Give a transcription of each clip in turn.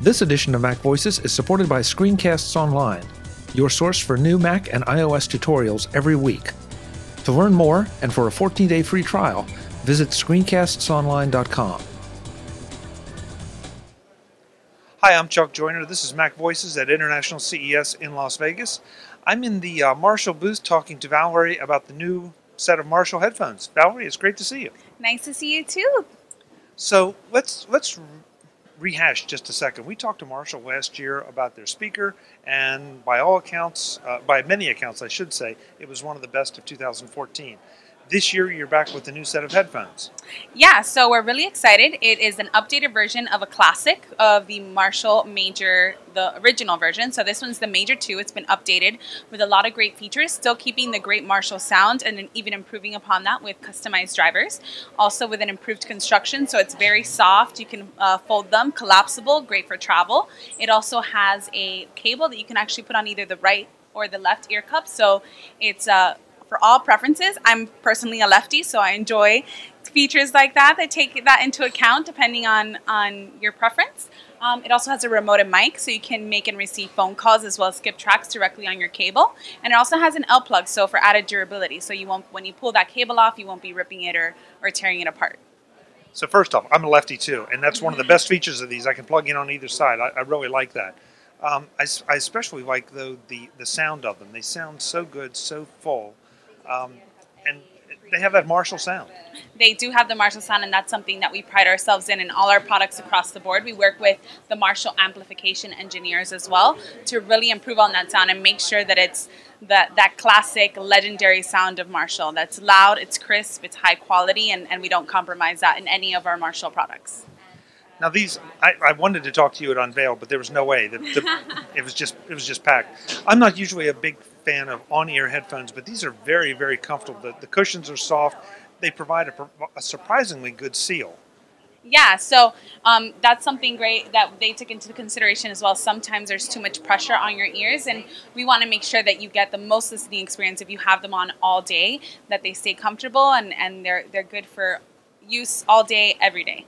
This edition of Mac Voices is supported by Screencasts Online, your source for new Mac and iOS tutorials every week. To learn more and for a 14-day free trial, visit screencastsonline.com. Hi, I'm Chuck Joyner. This is Mac Voices at International CES in Las Vegas. I'm in the Marshall booth talking to Valerie about the new set of Marshall headphones. Valerie, it's great to see you. Nice to see you too. So let's rehash just a second. We talked to Marshall last year about their speaker, and by all accounts, by many accounts I should say, it was one of the best of 2014. This year you're back with a new set of headphones. Yeah, so we're really excited. It is an updated version of a classic of the Marshall Major, the original version. So this one's the Major 2. It's been updated with a lot of great features, still keeping the great Marshall sound and even improving upon that with customized drivers. Also with an improved construction, so it's very soft. You can fold them, collapsible, great for travel. It also has a cable that you can actually put on either the right or the left ear cup. So it's for all preferences. I'm personally a lefty, so I enjoy features like that take that into account depending on your preference. It also has a remoted mic, so you can make and receive phone calls as well as skip tracks directly on your cable. And it also has an L plug, so for added durability. So you won't, when you pull that cable off, you won't be ripping it or tearing it apart. So first off, I'm a lefty too, and that's one of the best features of these. I can plug in on either side. I really like that. I especially like, though, the sound of them. They sound so good, so full. And they have that Marshall sound. They do have the Marshall sound, and that's something that we pride ourselves in all our products across the board. We work with the Marshall amplification engineers as well to really improve on that sound and make sure that it's that classic, legendary sound of Marshall. That's loud, it's crisp, it's high quality, and we don't compromise that in any of our Marshall products. Now these, I wanted to talk to you at Unveil, but there was no way. It was just packed. I'm not usually a big fan of on-ear headphones, but these are very, very comfortable. The cushions are soft. They provide a surprisingly good seal. Yeah, so that's something great that they took into consideration as well. Sometimes there's too much pressure on your ears, and we want to make sure that you get the most listening experience if you have them on all day, that they stay comfortable and they're good for use all day, every day.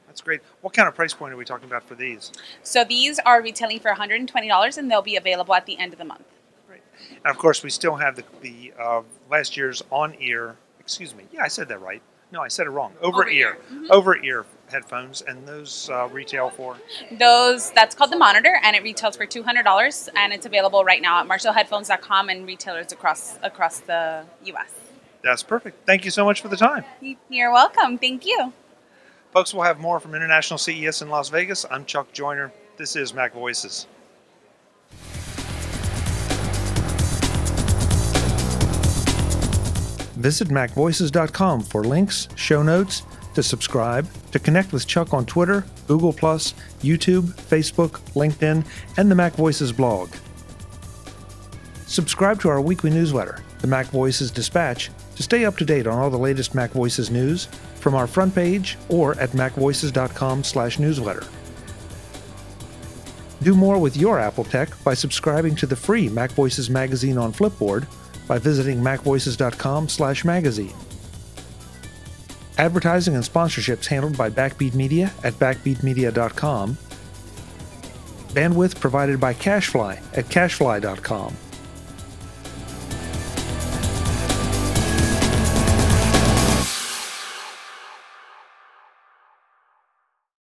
That's great. What kind of price point are we talking about for these? So these are retailing for $120, and they'll be available at the end of the month. Great. And of course, we still have the last year's on-ear, excuse me, yeah, I said that right. No, I said it wrong. Over-ear. Mm-hmm. Over-ear headphones, and those retail for? That's called the Monitor, and it retails for $200, and it's available right now at marshallheadphones.com and retailers across the U.S. That's perfect. Thank you so much for the time. You're welcome. Thank you. Folks, we'll have more from International CES in Las Vegas. I'm Chuck Joyner. This is Mac Voices. Visit MacVoices.com for links, show notes, to subscribe, to connect with Chuck on Twitter, Google+, YouTube, Facebook, LinkedIn, and the Mac Voices blog. Subscribe to our weekly newsletter, the Mac Voices Dispatch, to stay up to date on all the latest Mac Voices news from our front page or at macvoices.com/newsletter. Do more with your Apple tech by subscribing to the free Mac Voices magazine on Flipboard by visiting macvoices.com/magazine. Advertising and sponsorships handled by Backbeat Media at backbeatmedia.com. Bandwidth provided by CashFly at cashfly.com.